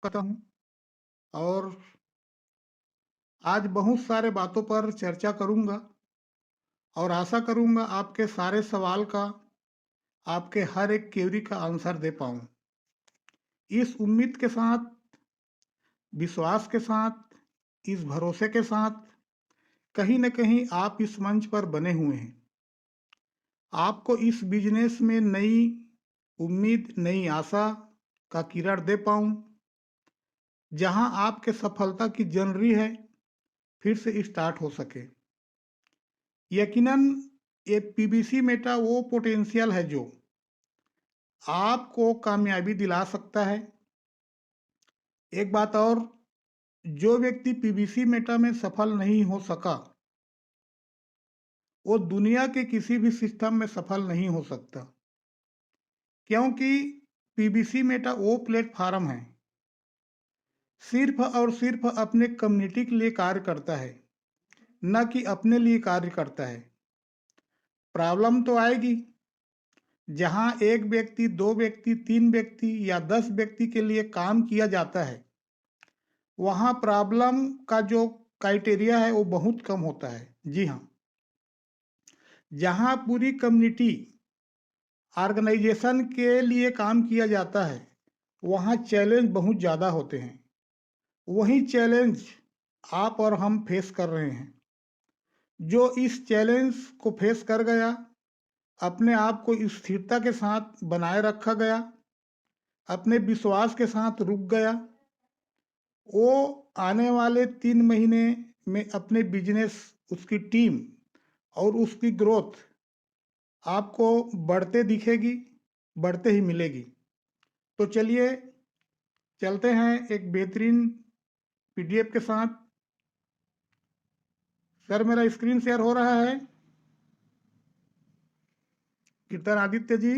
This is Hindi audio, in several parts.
करता हूँ और आज बहुत सारे बातों पर चर्चा करूँगा और आशा करूँगा आपके सारे सवाल का, आपके हर एक क्वेरी का आंसर दे पाऊँ। इस उम्मीद के साथ, विश्वास के साथ, इस भरोसे के साथ कहीं न कहीं आप इस मंच पर बने हुए हैं। आपको इस बिज़नेस में नई उम्मीद, नई आशा का किरण दे पाऊँ, जहाँ आपके सफलता की जर्नी है, फिर से स्टार्ट हो सके। यकीनन ये पीबीसी मेटा वो पोटेंशियल है जो आपको कामयाबी दिला सकता है। एक बात और, जो व्यक्ति पीबीसी मेटा में सफल नहीं हो सका, वो दुनिया के किसी भी सिस्टम में सफल नहीं हो सकता। क्योंकि पीबीसी मेटा वो प्लेटफॉर्म है, सिर्फ और सिर्फ अपने कम्युनिटी के लिए कार्य करता है, न कि अपने लिए कार्य करता है। प्रॉब्लम तो आएगी, जहां एक व्यक्ति, दो व्यक्ति, तीन व्यक्ति या 10 व्यक्ति के लिए काम किया जाता है, वहाँ प्रॉब्लम का जो क्राइटेरिया है वो बहुत कम होता है। जी हाँ, जहाँ पूरी कम्युनिटी ऑर्गेनाइजेशन के लिए काम किया जाता है, वहाँ चैलेंज बहुत ज़्यादा होते हैं। वही चैलेंज आप और हम फेस कर रहे हैं। जो इस चैलेंज को फेस कर गया, अपने आप को स्थिरता के साथ बनाए रखा गया, अपने विश्वास के साथ रुक गया, वो आने वाले 3 महीने में अपने बिजनेस, उसकी टीम और उसकी ग्रोथ आपको बढ़ते दिखेगी, बढ़ते ही मिलेगी। तो चलिए चलते हैं एक बेहतरीन पीडीएफ के साथ। सर मेरा स्क्रीन शेयर हो रहा है? कीर्तन आदित्य जी।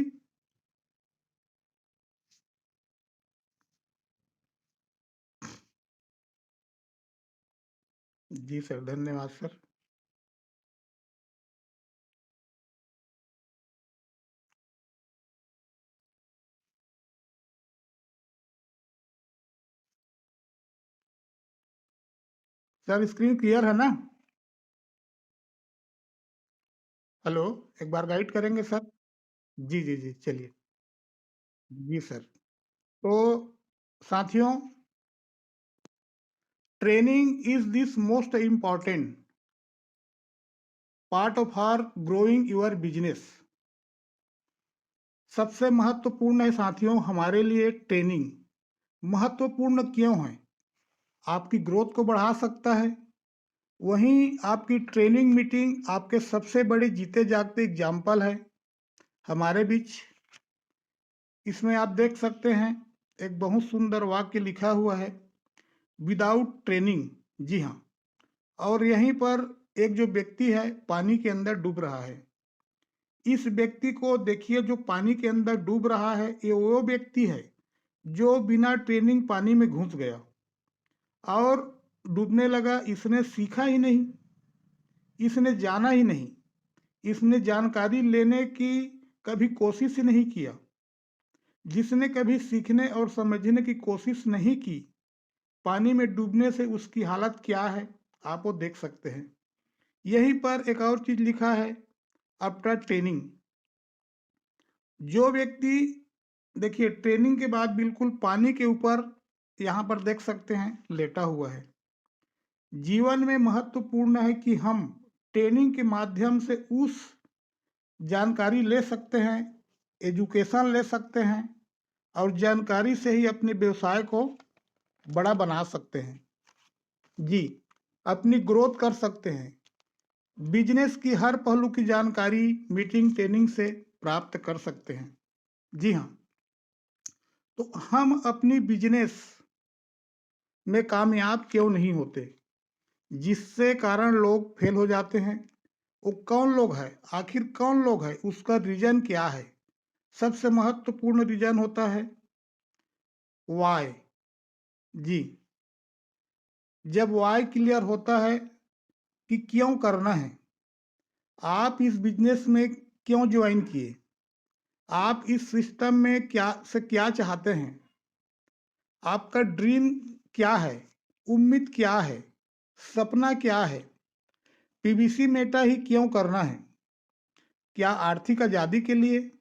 जी सर, धन्यवाद सर। सर स्क्रीन क्लियर है ना? हेलो, एक बार गाइड करेंगे सर? जी जी जी, चलिए। जी सर। तो साथियों, training is this most important part of our growing your business. सबसे महत्वपूर्ण है साथियों हमारे लिए ट्रेनिंग। महत्वपूर्ण क्यों है? आपकी ग्रोथ को बढ़ा सकता है। वहीं आपकी ट्रेनिंग मीटिंग आपके सबसे बड़े जीते जागते एग्जाम्पल है हमारे बीच। इसमें आप देख सकते हैं, एक बहुत सुंदर वाक्य लिखा हुआ है, विदाउट ट्रेनिंग। जी हाँ। और यहीं पर एक जो व्यक्ति है पानी के अंदर डूब रहा है। इस व्यक्ति को देखिए, जो पानी के अंदर डूब रहा है, ये वो व्यक्ति है जो बिना ट्रेनिंग पानी में घुस गया और डूबने लगा। इसने सीखा ही नहीं, इसने जाना ही नहीं, इसने जानकारी लेने की कभी कोशिश ही नहीं किया। जिसने कभी सीखने और समझने की कोशिश नहीं की, पानी में डूबने से उसकी हालत क्या है आप वो देख सकते हैं। यहीं पर एक और चीज लिखा है, आफ्टर ट्रेनिंग। जो व्यक्ति, देखिए, ट्रेनिंग के बाद बिल्कुल पानी के ऊपर यहाँ पर देख सकते हैं लेटा हुआ है। जीवन में महत्वपूर्ण है कि हम ट्रेनिंग के माध्यम से उस जानकारी ले सकते हैं, एजुकेशन ले सकते हैं और जानकारी से ही अपने व्यवसाय को बड़ा बना सकते हैं। जी, अपनी ग्रोथ कर सकते हैं। बिजनेस की हर पहलू की जानकारी मीटिंग ट्रेनिंग से प्राप्त कर सकते हैं। जी हाँ। तो हम अपनी बिजनेस में कामयाब क्यों नहीं होते? जिससे कारण लोग फेल हो जाते हैं, वो कौन लोग है? आखिर कौन लोग है? उसका रीजन क्या है? सबसे महत्वपूर्ण रीजन होता है वाई। जी, जब वाई क्लियर होता है कि क्यों करना है, आप इस बिजनेस में क्यों ज्वाइन किए, आप इस सिस्टम में क्या से क्या चाहते हैं, आपका ड्रीम क्या है, उम्मीद क्या है, सपना क्या है, पीबीसी मेटा ही क्यों करना है? क्या आर्थिक आज़ादी के लिए,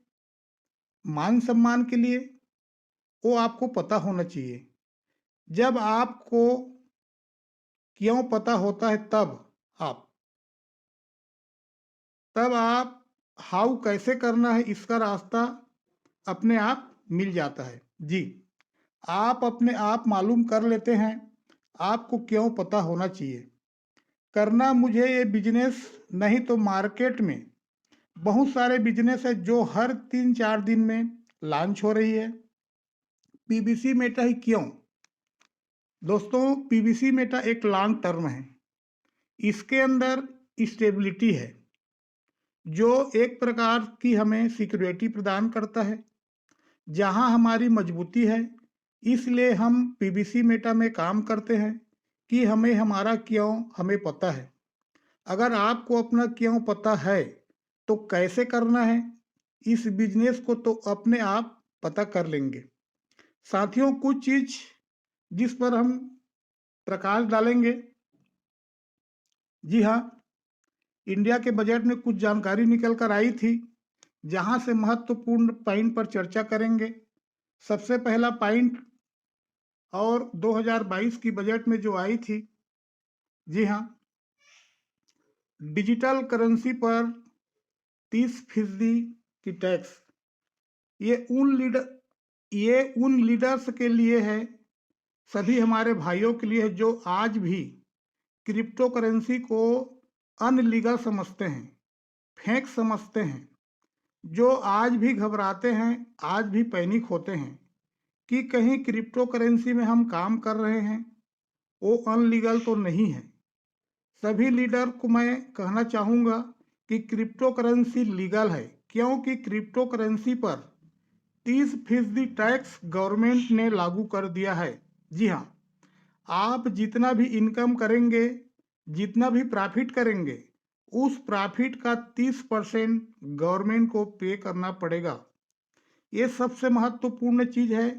मान सम्मान के लिए? वो आपको पता होना चाहिए। जब आपको क्यों पता होता है आप तब आप हाउ कैसे करना है इसका रास्ता अपने आप मिल जाता है। जी, आप अपने आप मालूम कर लेते हैं। आपको क्यों पता होना चाहिए। करना मुझे ये बिजनेस नहीं तो मार्केट में बहुत सारे बिजनेस है जो हर 3-4 दिन में लॉन्च हो रही है। पीबीसी मेटा ही क्यों? दोस्तों, पीबीसी मेटा एक लॉन्ग टर्म है। इसके अंदर स्टेबिलिटी है जो एक प्रकार की हमें सिक्योरिटी प्रदान करता है जहां हमारी मजबूती है। इसलिए हम पीबीसी मेटा में काम करते हैं कि हमें हमारा क्यों हमें पता है। अगर आपको अपना क्यों पता है तो कैसे करना है इस बिजनेस को तो अपने आप पता कर लेंगे। साथियों, कुछ चीज जिस पर हम प्रकाश डालेंगे। जी हाँ, इंडिया के बजट में कुछ जानकारी निकल कर आई थी जहां से महत्वपूर्ण पॉइंट पर चर्चा करेंगे। सबसे पहला पॉइंट और 2022 की बजट में जो आई थी, जी हाँ, डिजिटल करेंसी पर 30% की टैक्स। ये ये उन लीडर्स के लिए है, सभी हमारे भाइयों के लिए है जो आज भी क्रिप्टो करेंसी को अनलीगल समझते हैं, फेक समझते हैं, जो आज भी घबराते हैं, आज भी पैनिक होते हैं कि कहीं क्रिप्टो करेंसी में हम काम कर रहे हैं वो अनलीगल तो नहीं है। सभी लीडर को मैं कहना चाहूँगा कि क्रिप्टो करेंसी लीगल है क्योंकि क्रिप्टो करेंसी पर 30% टैक्स गवर्नमेंट ने लागू कर दिया है। जी हाँ, आप जितना भी इनकम करेंगे, जितना भी प्रॉफिट करेंगे, उस प्रॉफिट का 30% गवर्नमेंट को पे करना पड़ेगा। ये सबसे महत्वपूर्ण चीज़ है।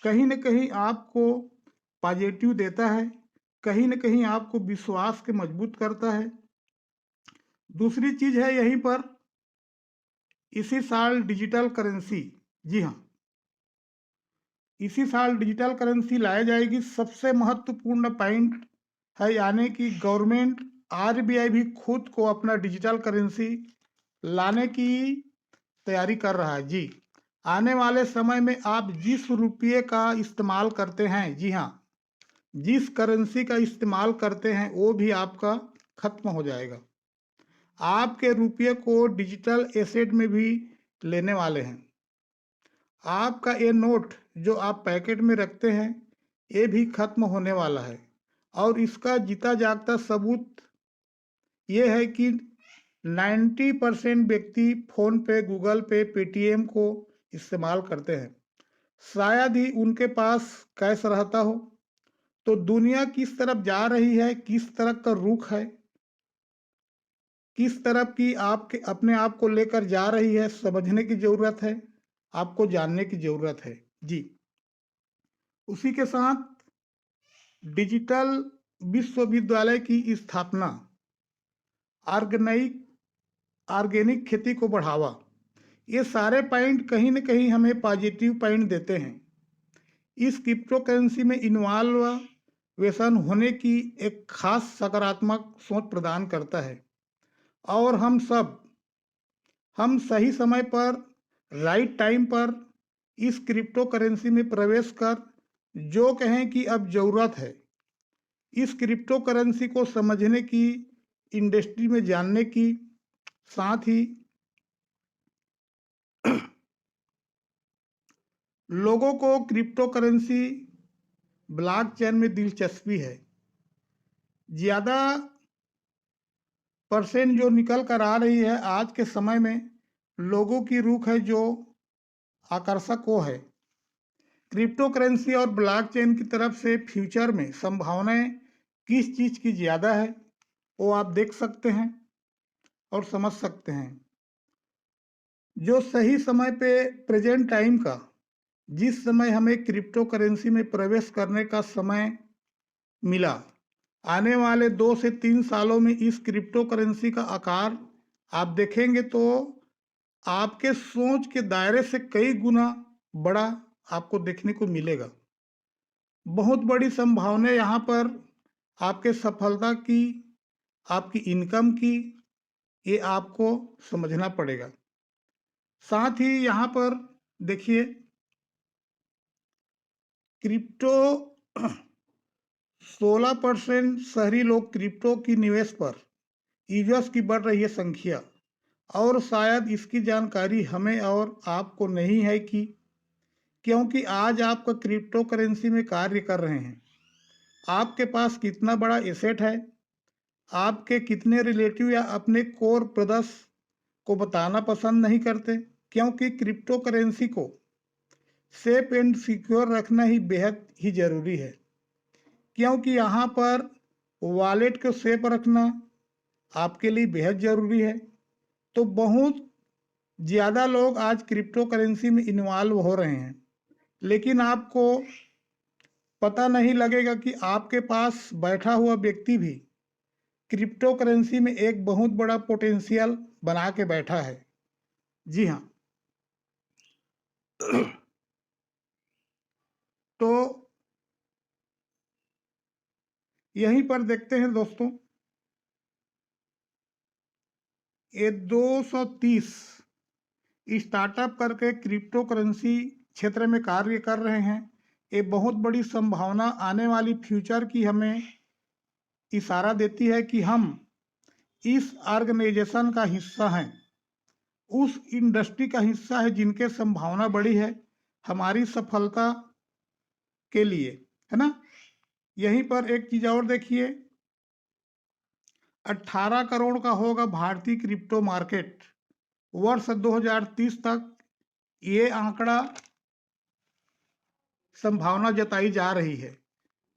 कहीं न कहीं आपको पॉजिटिव देता है, कहीं न कहीं आपको विश्वास के मजबूत करता है। दूसरी चीज़ है यहीं पर इसी साल डिजिटल करेंसी, जी हाँ, इसी साल डिजिटल करेंसी लाई जाएगी। सबसे महत्वपूर्ण पॉइंट है यानी कि गवर्नमेंट आरबीआई भी खुद को अपना डिजिटल करेंसी लाने की तैयारी कर रहा है। जी, आने वाले समय में आप जिस रुपये का इस्तेमाल करते हैं, जी हाँ, जिस करेंसी का इस्तेमाल करते हैं वो भी आपका खत्म हो जाएगा। आपके रुपये को डिजिटल एसेट में भी लेने वाले हैं। आपका ये नोट जो आप पैकेट में रखते हैं ये भी खत्म होने वाला है और इसका जीता जागता सबूत ये है कि 90% व्यक्ति फोन पे, गूगल पे, पेटीएम को इस्तेमाल करते हैं। शायद ही उनके पास कैश रहता हो। तो दुनिया किस तरफ जा रही है, किस तरह का रुख है, किस तरफ की आपके अपने आप को लेकर जा रही है, समझने की जरूरत है, आपको जानने की जरूरत है। जी, उसी के साथ डिजिटल विश्वविद्यालय की स्थापना, ऑर्गेनिक ऑर्गेनिक खेती को बढ़ावा, ये सारे पॉइंट कहीं न कहीं हमें पॉजिटिव पॉइंट देते हैं। इस क्रिप्टो करेंसी में इन्वॉल्वेशन होने की एक खास सकारात्मक सोच प्रदान करता है और हम सही समय पर, राइट टाइम पर इस क्रिप्टो करेंसी में प्रवेश कर जो कहें कि अब ज़रूरत है इस क्रिप्टो करेंसी को समझने की, इंडस्ट्री में जानने की, साथ ही लोगों को क्रिप्टो करेंसी ब्लॉकचेन में दिलचस्पी है। ज़्यादा परसेंट जो निकल कर आ रही है आज के समय में, लोगों की रुख है जो आकर्षक वो है क्रिप्टो करेंसी और ब्लॉकचेन की तरफ से। फ्यूचर में संभावनाएं किस चीज़ की ज़्यादा है वो आप देख सकते हैं और समझ सकते हैं। जो सही समय पे प्रेजेंट टाइम का जिस समय हमें क्रिप्टो करेंसी में प्रवेश करने का समय मिला, आने वाले 2 से 3 सालों में इस क्रिप्टो करेंसी का आकार आप देखेंगे तो आपके सोच के दायरे से कई गुना बड़ा आपको देखने को मिलेगा। बहुत बड़ी संभावना यहाँ पर आपके सफलता की, आपकी इनकम की, ये आपको समझना पड़ेगा। साथ ही यहाँ पर देखिए, क्रिप्टो 16% शहरी लोग क्रिप्टो की निवेश पर यूजर्स की बढ़ रही है संख्या, और शायद इसकी जानकारी हमें और आपको नहीं है कि क्योंकि आज आपका क्रिप्टो करेंसी में कार्य कर रहे हैं, आपके पास कितना बड़ा एसेट है, आपके कितने रिलेटिव या अपने कोर ब्रदर्स को बताना पसंद नहीं करते, क्योंकि क्रिप्टो करेंसी को सेफ एंड सिक्योर रखना ही बेहद ही ज़रूरी है। क्योंकि यहाँ पर वॉलेट को सेफ रखना आपके लिए बेहद ज़रूरी है। तो बहुत ज़्यादा लोग आज क्रिप्टो करेंसी में इन्वॉल्व हो रहे हैं, लेकिन आपको पता नहीं लगेगा कि आपके पास बैठा हुआ व्यक्ति भी क्रिप्टो करेंसी में एक बहुत बड़ा पोटेंशियल बना के बैठा है। जी हाँ। तो यहीं पर देखते हैं दोस्तों, ये 230 स्टार्टअप करके क्रिप्टो करेंसी क्षेत्र में कार्य कर रहे हैं। ये बहुत बड़ी संभावना आने वाली फ्यूचर की हमें इशारा देती है कि हम इस ऑर्गेनाइजेशन का हिस्सा हैं, उस इंडस्ट्री का हिस्सा है जिनके संभावना बड़ी है हमारी सफलता के लिए, है ना। यहीं पर एक चीज और देखिए, 18 करोड़ का होगा भारतीय क्रिप्टो मार्केट वर्ष 2030 तक। ये आंकड़ा संभावना जताई जा रही है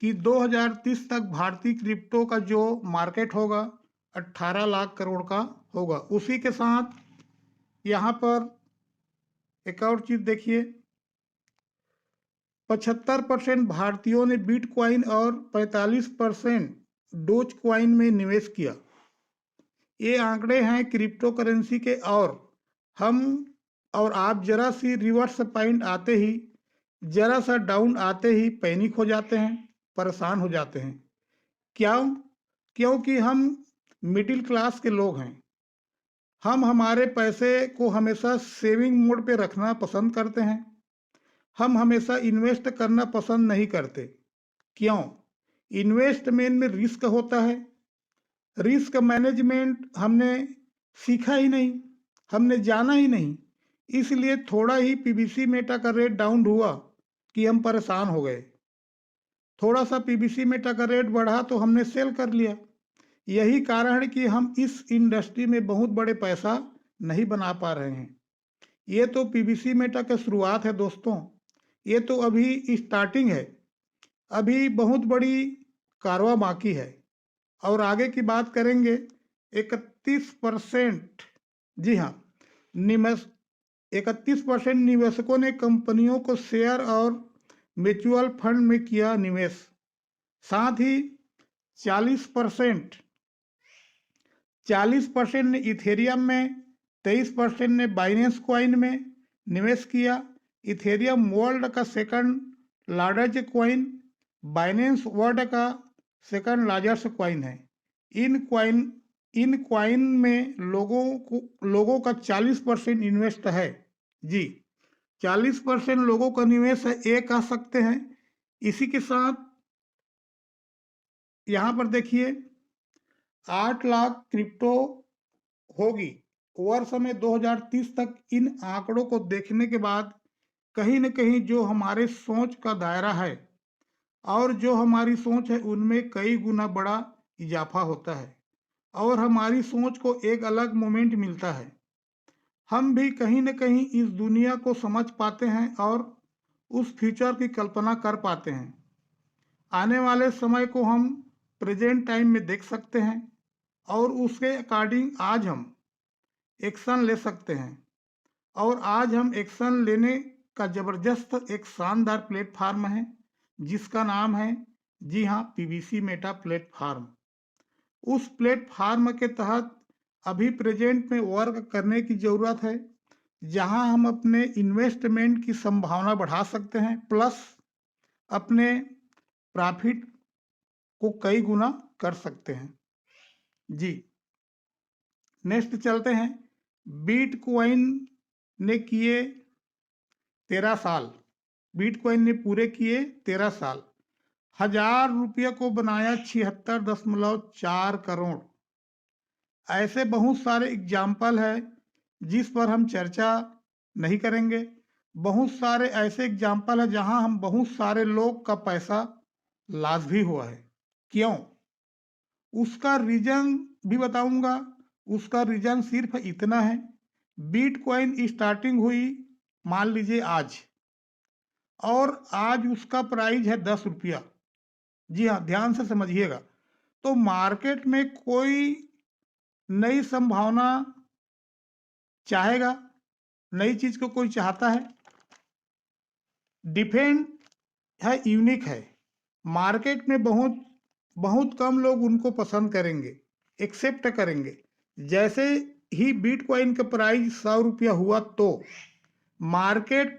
कि 2030 तक भारतीय क्रिप्टो का जो मार्केट होगा 18 लाख करोड़ का होगा। उसी के साथ यहाँ पर एक और चीज देखिए, 75% भारतीयों ने बिटकॉइन और 45% डोज कॉइन में निवेश किया। ये आंकड़े हैं क्रिप्टो करेंसी के। और आप जरा सी रिवर्स पॉइंट आते ही, जरा सा डाउन आते ही पैनिक हो जाते हैं, परेशान हो जाते हैं। क्यों? क्योंकि हम मिडिल क्लास के लोग हैं। हम हमारे पैसे को हमेशा सेविंग मोड पे रखना पसंद करते हैं। हम हमेशा इन्वेस्ट करना पसंद नहीं करते। क्यों? इन्वेस्टमेंट में रिस्क होता है। रिस्क मैनेजमेंट हमने सीखा ही नहीं, हमने जाना ही नहीं। इसलिए थोड़ा ही पीबीसी मेटा का रेट डाउन हुआ कि हम परेशान हो गए। थोड़ा सा पीबीसी मेटा का रेट बढ़ा तो हमने सेल कर लिया। यही कारण है कि हम इस इंडस्ट्री में बहुत बड़े पैसा नहीं बना पा रहे हैं। ये तो पीबीसी मेटा का शुरुआत है दोस्तों, ये तो अभी स्टार्टिंग है। अभी बहुत बड़ी कारवां बाकी है और आगे की बात करेंगे। 31%, जी हाँ, निवेश 31% निवेशकों ने कंपनियों को शेयर और म्यूचुअल फंड में किया निवेश। साथ ही 40% ने इथेरियम में, 23% ने बाइनेंस कॉइन में निवेश किया। इथेरियम वर्ल्ड का second largest coin, Binance world का सेकंड लार्जेस्ट कॉइन है। इन कॉइन में लोगों का 40% इन्वेस्ट है। जी, 40% लोगों का निवेश है, ये कह सकते हैं। इसी के साथ यहाँ पर देखिए, 8 लाख क्रिप्टो होगी वर्ष में 2030 तक। इन आंकड़ों को देखने के बाद कहीं न कहीं जो हमारे सोच का दायरा है और जो हमारी सोच है उनमें कई गुना बड़ा इजाफा होता है और हमारी सोच को एक अलग मोमेंट मिलता है। हम भी कहीं न कहीं इस दुनिया को समझ पाते हैं और उस फ्यूचर की कल्पना कर पाते हैं। आने वाले समय को हम प्रेजेंट टाइम में देख सकते हैं और उसके अकॉर्डिंग आज हम एक्शन ले सकते हैं। और आज हम एक्शन लेने का जबरदस्त एक शानदार प्लेटफार्म है जिसका नाम है, जी हाँ, पीवीसी मेटा प्लेटफार्म। उस प्लेटफार्म के तहत अभी प्रेजेंट में वर्क करने की ज़रूरत है, जहां हम अपने इन्वेस्टमेंट की संभावना बढ़ा सकते हैं, प्लस अपने प्रॉफिट को कई गुना कर सकते हैं। जी, नेक्स्ट चलते हैं। बिटकॉइन ने किए 13 साल, बिटकॉइन ने पूरे किए 13 साल, 1000 रुपये को बनाया 76.4 करोड़। ऐसे बहुत सारे एग्जाम्पल है जिस पर हम चर्चा नहीं करेंगे। बहुत सारे ऐसे एग्जाम्पल है जहां हम बहुत सारे लोग का पैसा लॉस भी हुआ है। क्यों, उसका रीजन भी बताऊंगा। उसका रीजन सिर्फ इतना है, बिटकॉइन स्टार्टिंग हुई मान लीजिए आज, और आज उसका प्राइस है 10 रुपया। जी हाँ, ध्यान से समझिएगा। तो मार्केट में कोई नई संभावना चाहेगा, नई चीज को कोई चाहता है, डिफेंड है, यूनिक है। मार्केट में बहुत बहुत कम लोग उनको पसंद करेंगे, एक्सेप्ट करेंगे। जैसे ही बिटकॉइन का प्राइस 100 रुपया हुआ तो मार्केट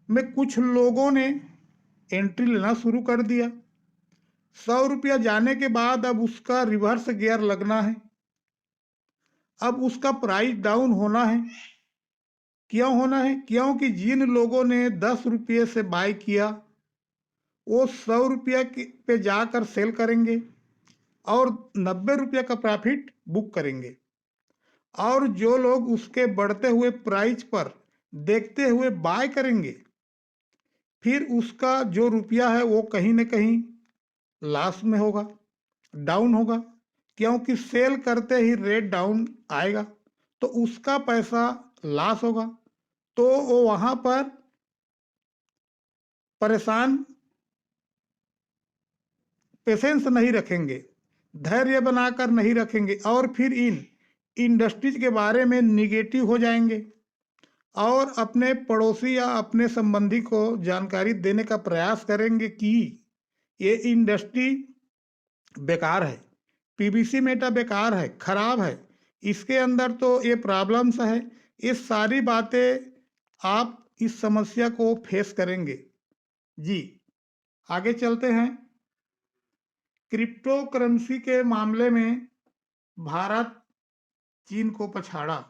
में कुछ लोगों ने एंट्री लेना शुरू कर दिया। 100 रुपया जाने के बाद अब उसका रिवर्स गियर लगना है, अब उसका प्राइस डाउन होना है। क्यों होना है? क्योंकि जिन लोगों ने 10 रुपये से बाय किया वो 100 रुपया पे जाकर सेल करेंगे और 90 रुपये का प्रॉफिट बुक करेंगे। और जो लोग उसके बढ़ते हुए प्राइस पर देखते हुए बाय करेंगे, फिर उसका जो रुपया है वो कहीं ना कहीं लॉस में होगा, डाउन होगा, क्योंकि सेल करते ही रेट डाउन आएगा तो उसका पैसा लॉस होगा। तो वो वहां पर परेशान, पेशेंस नहीं रखेंगे, धैर्य बनाकर नहीं रखेंगे, और फिर इन इंडस्ट्रीज के बारे में निगेटिव हो जाएंगे और अपने पड़ोसी या अपने संबंधी को जानकारी देने का प्रयास करेंगे कि ये इंडस्ट्री बेकार है, पीवीसी मेटा बेकार है, खराब है, इसके अंदर तो ये प्रॉब्लम्स है। ये सारी बातें आप इस समस्या को फेस करेंगे। जी, आगे चलते हैं। क्रिप्टो करेंसी के मामले में भारत चीन को पछाड़ा।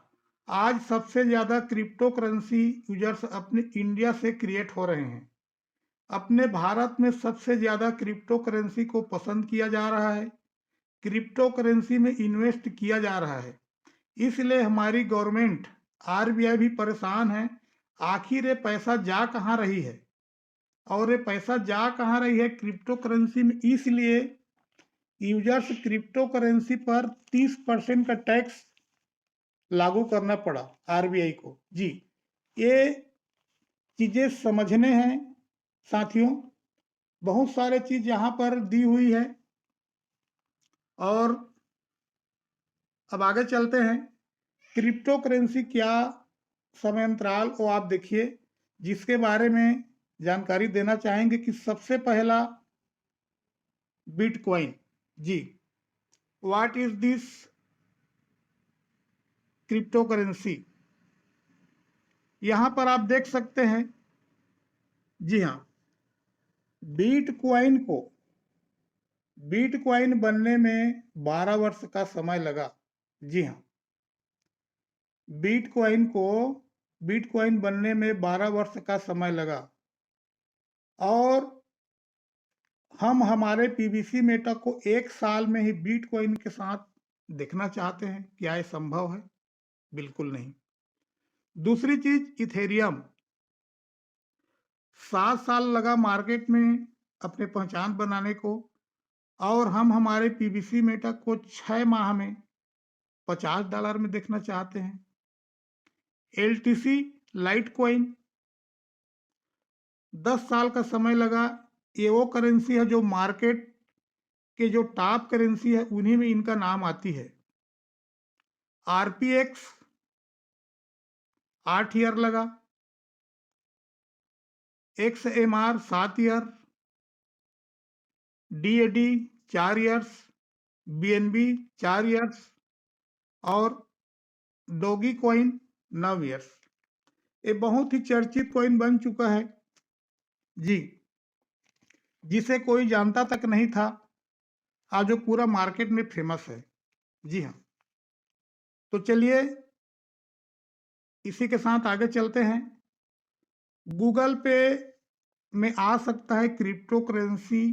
आज सबसे ज्यादा क्रिप्टो करेंसी यूजर्स अपने इंडिया से क्रिएट हो रहे हैं। अपने भारत में सबसे ज्यादा क्रिप्टो करेंसी को पसंद किया जा रहा है, क्रिप्टो करेंसी में इन्वेस्ट किया जा रहा है। इसलिए हमारी गवर्नमेंट आरबीआई भी परेशान है, आखिर ये पैसा जा कहाँ रही है, और ये पैसा जा कहाँ रही है क्रिप्टो करेंसी में। इसलिए यूजर्स क्रिप्टो करेंसी पर 30% का टैक्स लागू करना पड़ा आरबीआई को। जी, ये चीजें समझने हैं साथियों, बहुत सारे चीज यहाँ पर दी हुई है। और अब आगे चलते हैं। क्रिप्टो करेंसी क्या समय अंतराल वो आप देखिए, जिसके बारे में जानकारी देना चाहेंगे कि सबसे पहला बिटकॉइन। जी, what is this crypto currency? यहां पर आप देख सकते हैं। जी हाँ, बिटकॉइन को, बिटकॉइन बनने में 12 वर्ष का समय लगा। जी हाँ, बिटकॉइन को, बिटकॉइन बनने में 12 वर्ष का समय लगा। और हम हमारे पीवीसी मेटा को 1 साल में ही बिटकॉइन के साथ देखना चाहते हैं। क्या ये संभव है? बिल्कुल नहीं। दूसरी चीज, इथेरियम 7 साल लगा मार्केट में अपने पहचान बनाने को, और हम हमारे पीवीसी मेटा को 6 माह में $50 में देखना चाहते हैं। एलटीसी लाइट कॉइन 10 साल का समय लगा। ये वो करेंसी है जो मार्केट के जो टॉप करेंसी है उन्हीं में इनका नाम आती है। आरपीएक्स 8 ईयर लगा। XMR 7 year, DAD 4 years, BNB 4 years और डॉगी कॉइन 9 ईयर्स। ये बहुत ही चर्चित कॉइन बन चुका है जी, जिसे कोई जानता तक नहीं था, आज जो पूरा मार्केट में फेमस है। जी हाँ, तो चलिए इसी के साथ आगे चलते हैं। गूगल पे में आ सकता है क्रिप्टो करेंसी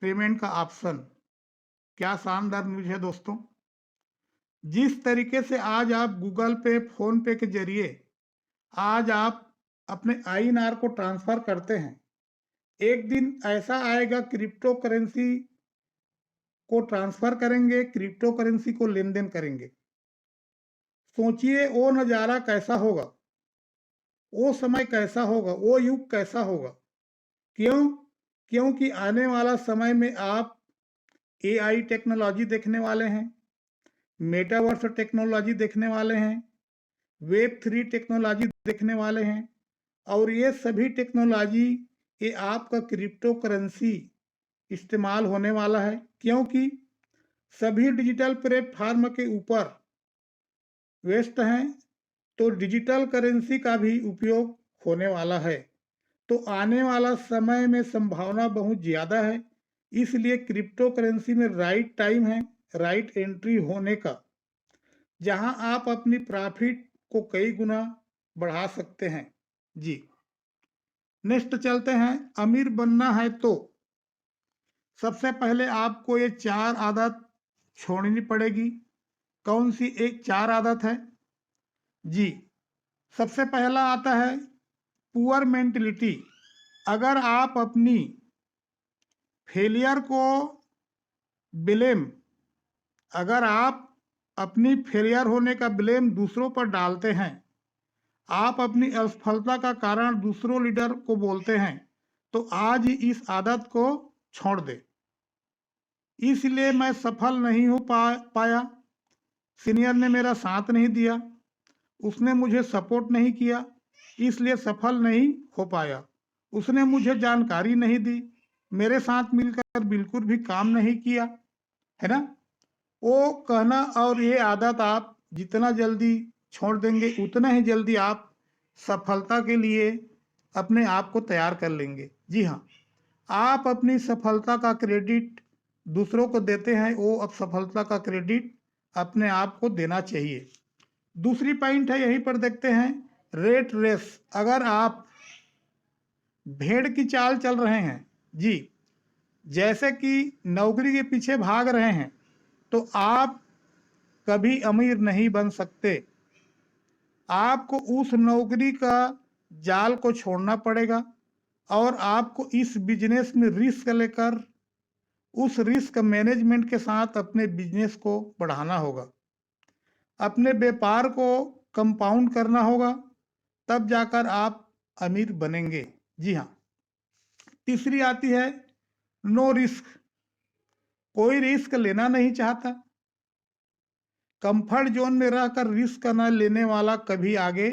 पेमेंट का ऑप्शन। क्या शानदार न्यूज है दोस्तों। जिस तरीके से आज आप गूगल पे, फोन पे के जरिए आज आप अपने INR को ट्रांसफर करते हैं, एक दिन ऐसा आएगा क्रिप्टो करेंसी को ट्रांसफर करेंगे, क्रिप्टो करेंसी को लेन देन करेंगे। सोचिए वो नज़ारा कैसा होगा, वो समय कैसा होगा, वो युग कैसा होगा। क्योंकि आने वाला समय में आप AI टेक्नोलॉजी देखने वाले हैं, मेटावर्स टेक्नोलॉजी देखने वाले हैं, Web3 टेक्नोलॉजी देखने वाले हैं, और ये सभी टेक्नोलॉजी ये आपका क्रिप्टो करेंसी इस्तेमाल होने वाला है, क्योंकि सभी डिजिटल प्लेटफॉर्म के ऊपर व्यस्त हैं, तो डिजिटल करेंसी का भी उपयोग होने वाला है। तो आने वाला समय में संभावना बहुत ज़्यादा है, इसलिए क्रिप्टो करेंसी में राइट टाइम है, राइट एंट्री होने का, जहां आप अपनी प्रॉफिट को कई गुना बढ़ा सकते हैं। जी, नेक्स्ट चलते हैं। अमीर बनना है तो सबसे पहले आपको ये 4 आदत छोड़नी पड़ेगी। कौन सी एक 4 आदत है जी? सबसे पहला आता है पुअर मेंटलिटी। अगर आप अपनी फेलियर को ब्लेम अगर आप अपनी फेलियर होने का ब्लेम दूसरों पर डालते हैं, आप अपनी असफलता का कारण दूसरों लीडर को बोलते हैं, तो आज ही इस आदत को छोड़ दे। इसलिए मैं सफल नहीं हो पाया, सीनियर ने मेरा साथ नहीं दिया, उसने मुझे सपोर्ट नहीं किया, इसलिए सफल नहीं हो पाया, उसने मुझे जानकारी नहीं दी, मेरे साथ मिलकर बिल्कुल भी काम नहीं किया, है ना। वो कहना और ये आदत आप जितना जल्दी छोड़ देंगे, उतना ही जल्दी आप सफलता के लिए अपने आप को तैयार कर लेंगे। जी हाँ, आप अपनी सफलता का क्रेडिट दूसरों को देते हैं, वो अब सफलता का क्रेडिट अपने आप को देना चाहिए। दूसरी पॉइंट है, यहीं पर देखते हैं, रेट रेस। अगर आप भेड़ की चाल चल रहे हैं जी, जैसे कि नौकरी के पीछे भाग रहे हैं, तो आप कभी अमीर नहीं बन सकते। आपको उस नौकरी का जाल को छोड़ना पड़ेगा और आपको इस बिजनेस में रिस्क लेकर उस रिस्क मैनेजमेंट के साथ अपने बिजनेस को बढ़ाना होगा, अपने व्यापार को कंपाउंड करना होगा, तब जाकर आप अमीर बनेंगे। जी हाँ। तीसरी आती है नो रिस्क। कोई रिस्क लेना नहीं चाहता। कंफर्ट जोन में रहकर रिस्क न लेने वाला कभी आगे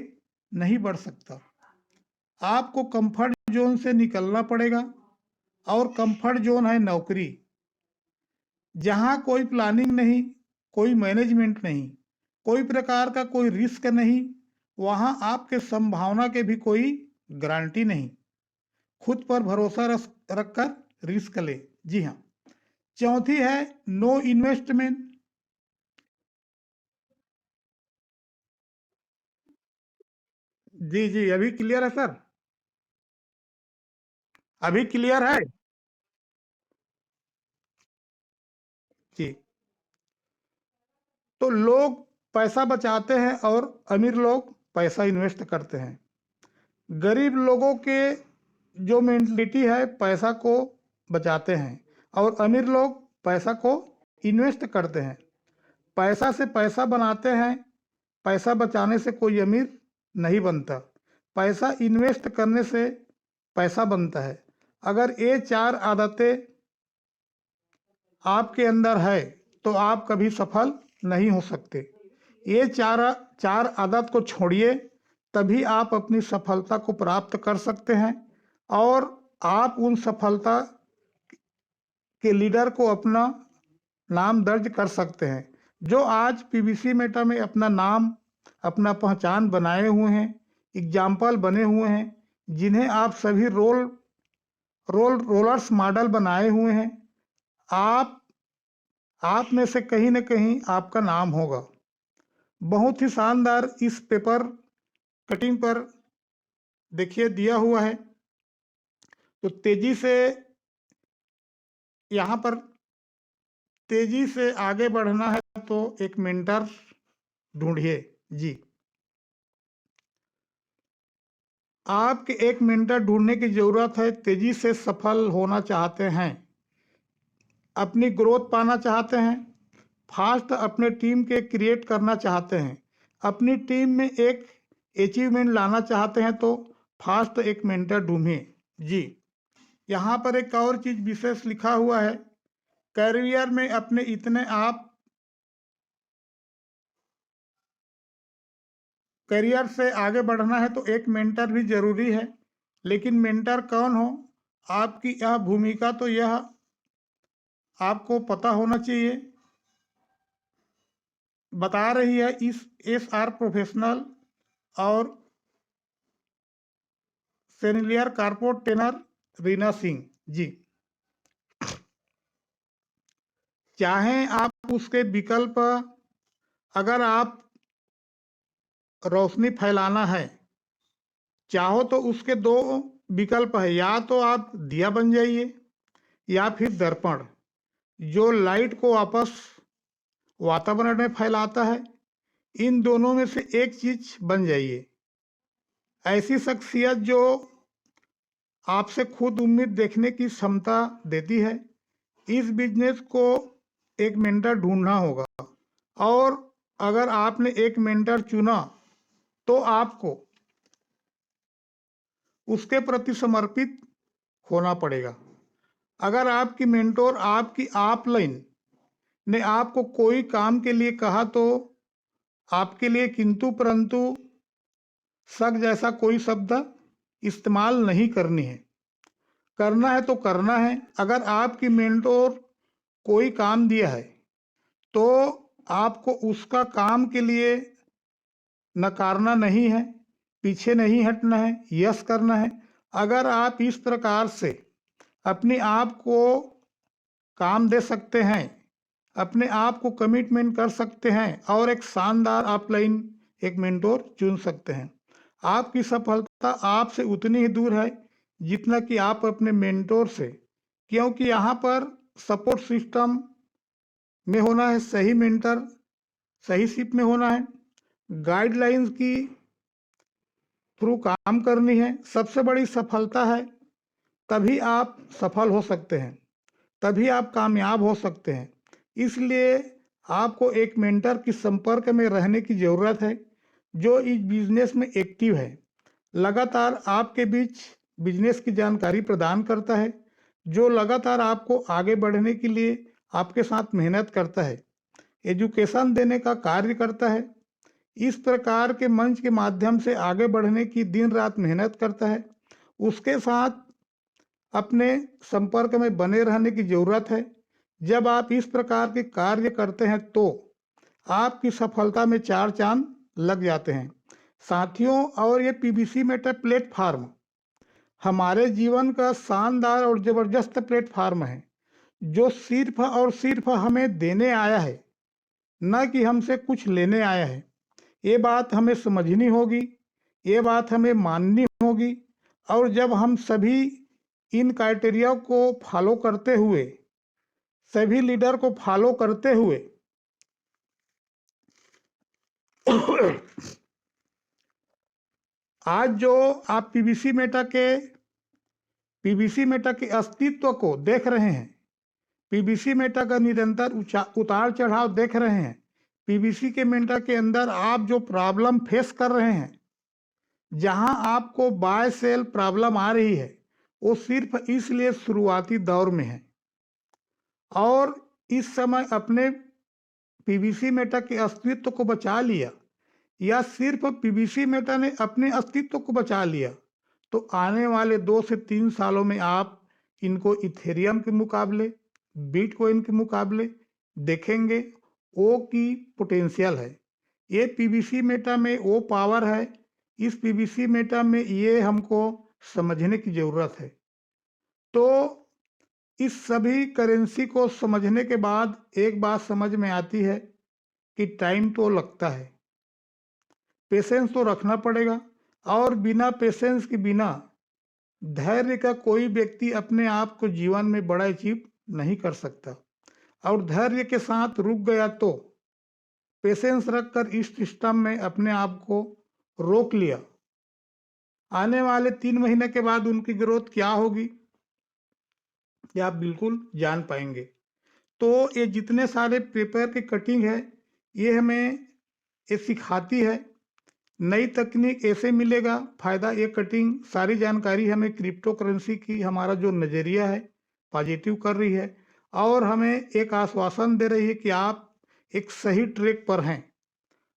नहीं बढ़ सकता। आपको कंफर्ट जोन से निकलना पड़ेगा, और कंफर्ट जोन है नौकरी, जहां कोई प्लानिंग नहीं, कोई मैनेजमेंट नहीं, कोई प्रकार का कोई रिस्क नहीं, वहां आपके संभावना के भी कोई गारंटी नहीं। खुद पर भरोसा रखकर रिस्क ले। जी हाँ। चौथी है नो इन्वेस्टमेंट। जी जी, अभी क्लियर है सर? अभी क्लियर है जी। तो लोग पैसा बचाते हैं और अमीर लोग पैसा इन्वेस्ट करते हैं। गरीब लोगों के जो मेंटलिटी है, पैसा को बचाते हैं, और अमीर लोग पैसा को इन्वेस्ट करते हैं। पैसा से पैसा बनाते हैं, पैसा बचाने से कोई अमीर नहीं बनता। पैसा इन्वेस्ट करने से पैसा बनता है। अगर ये 4 आदतें आपके अंदर है, तो आप कभी सफल नहीं हो सकते। ये चार आदत को छोड़िए, तभी आप अपनी सफलता को प्राप्त कर सकते हैं। और आप उन सफलता के लीडर को अपना नाम दर्ज कर सकते हैं, जो आज पीवीसी मेटा में अपना नाम, अपना पहचान बनाए हुए हैं, एग्जाम्पल बने हुए हैं, जिन्हें आप सभी रोलर्स मॉडल बनाए हुए हैं। आप आप में से कहीं न कहीं आपका नाम होगा। बहुत ही शानदार इस पेपर कटिंग पर देखिए दिया हुआ है। तो यहाँ पर तेजी से आगे बढ़ना है तो एक मेंटर ढूंढिए। जी, आपके एक मेंटर ढूंढने की जरूरत है। तेजी से सफल होना चाहते हैं, अपनी ग्रोथ पाना चाहते हैं, फास्ट अपने टीम के क्रिएट करना चाहते हैं, अपनी टीम में एक अचीवमेंट लाना चाहते हैं, तो फास्ट एक मेंटर ढूंढिए। जी, यहाँ पर एक और चीज विशेष लिखा हुआ है, करियर में अपने इतने आप करियर से आगे बढ़ना है तो एक मेंटर भी जरूरी है। लेकिन मेंटर कौन हो, आपकी यह भूमिका तो यह आपको पता होना चाहिए। बता रही है इस एसआर प्रोफेशनल और senior corporate trainer Reena Singh ji. चाहें आप उसके विकल्प, अगर आप रोशनी फैलाना है, चाहो तो उसके दो विकल्प है, या तो आप दिया बन जाइए या फिर दर्पण, जो लाइट को वापस वातावरण में फैलाता है। इन दोनों में से एक चीज बन जाइए। ऐसी शख्सियत जो आपसे खुद उम्मीद देखने की क्षमता देती है। इस बिजनेस को एक मेंटर ढूंढना होगा, और अगर आपने एक मेंटर चुना तो आपको उसके प्रति समर्पित होना पड़ेगा। अगर आपकी मेंटोर, आपकी अपलाइन ने आपको कोई काम के लिए कहा तो आपके लिए किंतु परंतु शक जैसा कोई शब्द इस्तेमाल नहीं करनी है। करना है तो करना है। अगर आपकी मेंटोर कोई काम दिया है तो आपको उसका काम के लिए नकारना नहीं है, पीछे नहीं हटना है, यस करना है। अगर आप इस प्रकार से अपने आप को काम दे सकते हैं, अपने आप को कमिटमेंट कर सकते हैं और एक शानदार अपलाइन एक मेंटोर चुन सकते हैं। आपकी सफलता आपसे उतनी ही दूर है जितना कि आप अपने मेंटोर से, क्योंकि यहाँ पर सपोर्ट सिस्टम में होना है, सही मेंटर सही शिप में होना है, गाइडलाइंस की थ्रू काम करनी है। सबसे बड़ी सफलता है, तभी आप सफल हो सकते हैं, तभी आप कामयाब हो सकते हैं। इसलिए आपको एक मेंटर के संपर्क में रहने की ज़रूरत है, जो इस बिजनेस में एक्टिव है, लगातार आपके बीच बिजनेस की जानकारी प्रदान करता है, जो लगातार आपको आगे बढ़ने के लिए आपके साथ मेहनत करता है, एजुकेशन देने का कार्य करता है, इस प्रकार के मंच के माध्यम से आगे बढ़ने की दिन रात मेहनत करता है। उसके साथ अपने संपर्क में बने रहने की जरूरत है। जब आप इस प्रकार के कार्य करते हैं तो आपकी सफलता में चार चांद लग जाते हैं साथियों। और ये पीबीसी मेटा प्लेटफार्म हमारे जीवन का शानदार और जबरदस्त प्लेटफार्म है, जो सिर्फ और सिर्फ हमें देने आया है, न कि हमसे कुछ लेने आया है। ये बात हमें समझनी होगी, ये बात हमें माननी होगी। और जब हम सभी इन क्राइटेरिया को फॉलो करते हुए, सभी लीडर को फॉलो करते हुए आज जो आप पीबीसी मेटा के अस्तित्व को देख रहे हैं, पीबीसी मेटा का निरंतर उतार चढ़ाव देख रहे हैं, पीबीसी के मेटा के अंदर आप जो प्रॉब्लम फेस कर रहे हैं, जहां आपको बाय सेल प्रॉब्लम आ रही है, वो सिर्फ इसलिए शुरुआती दौर में है। और इस समय अपने पीबीसी मेटा के अस्तित्व को बचा लिया, या सिर्फ पीबीसी मेटा ने अपने अस्तित्व को बचा लिया, तो आने वाले 2 से 3 सालों में आप इनको इथेरियम के मुकाबले, बिटकॉइन के मुकाबले देखेंगे। ओ की पोटेंशियल है, ये पीबीसी मेटा में वो पावर है, इस पीबीसी मेटा में ये हमको समझने की ज़रूरत है। तो इस सभी करेंसी को समझने के बाद एक बात समझ में आती है कि टाइम तो लगता है, पेशेंस तो रखना पड़ेगा, और बिना पेशेंस के बिना धैर्य का कोई व्यक्ति अपने आप को जीवन में बड़ा अचीव नहीं कर सकता। और धैर्य के साथ रुक गया तो पेशेंस रखकर इस सिस्टम में अपने आप को रोक लिया, आने वाले 3 महीने के बाद उनकी ग्रोथ क्या होगी ये आप बिल्कुल जान पाएंगे। तो ये जितने सारे पेपर की कटिंग है, ये हमें ये सिखाती है नई तकनीक ऐसे मिलेगा फायदा। ये कटिंग सारी जानकारी हमें क्रिप्टो करेंसी की हमारा जो नज़रिया है पॉजिटिव कर रही है, और हमें एक आश्वासन दे रही है कि आप एक सही ट्रैक पर हैं।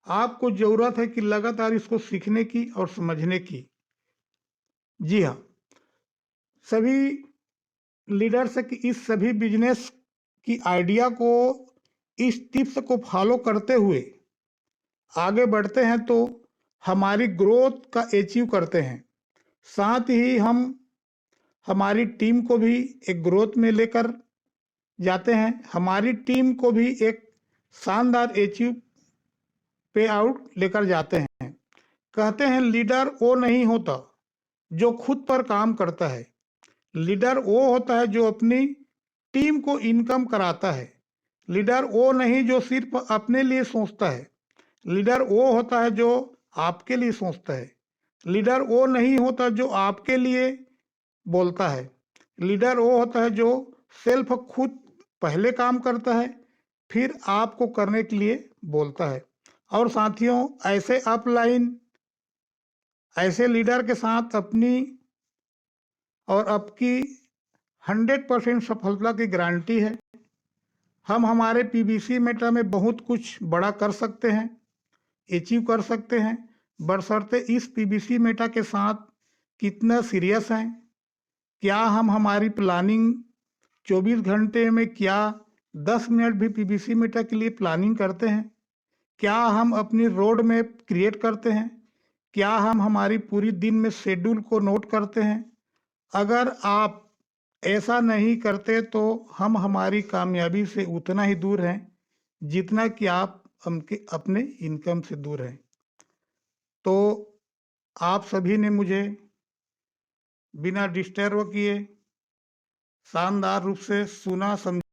आपको ज़रूरत है कि लगातार इसको सीखने की और समझने की। जी हाँ, सभी लीडर्स की इस सभी बिजनेस की आइडिया को, इस टिप्स को फॉलो करते हुए आगे बढ़ते हैं तो हमारी ग्रोथ का अचीव करते हैं। साथ ही हम हमारी टीम को भी एक ग्रोथ में लेकर जाते हैं, हमारी टीम को भी एक शानदार अचीव पे आउट लेकर जाते हैं। कहते हैं लीडर वो नहीं होता जो खुद पर काम करता है, लीडर वो होता है जो अपनी टीम को इनकम कराता है। लीडर वो नहीं जो सिर्फ अपने लिए सोचता है, लीडर वो होता है जो आपके लिए सोचता है। लीडर वो नहीं होता जो आपके लिए बोलता है, लीडर वो होता है जो सेल्फ खुद पहले काम करता है, फिर आपको करने के लिए बोलता है। और साथियों, ऐसे अपलाइन ऐसे लीडर के साथ अपनी और आपकी 100% सफलता की गारंटी है। हम हमारे पीबीसी मेटा में बहुत कुछ बड़ा कर सकते हैं, अचीव कर सकते हैं, बशर्ते इस पीबीसी मेटा के साथ कितना सीरियस हैं। क्या हम हमारी प्लानिंग 24 घंटे में क्या 10 मिनट भी पीबीसी मेटा के लिए प्लानिंग करते हैं? क्या हम अपनी रोड मैप क्रिएट करते हैं? क्या हम हमारी पूरी दिन में शेड्यूल को नोट करते हैं? अगर आप ऐसा नहीं करते तो हम हमारी कामयाबी से उतना ही दूर हैं जितना कि आप हमके अपने इनकम से दूर हैं। तो आप सभी ने मुझे बिना डिस्टर्ब किए शानदार रूप से सुना, समझा।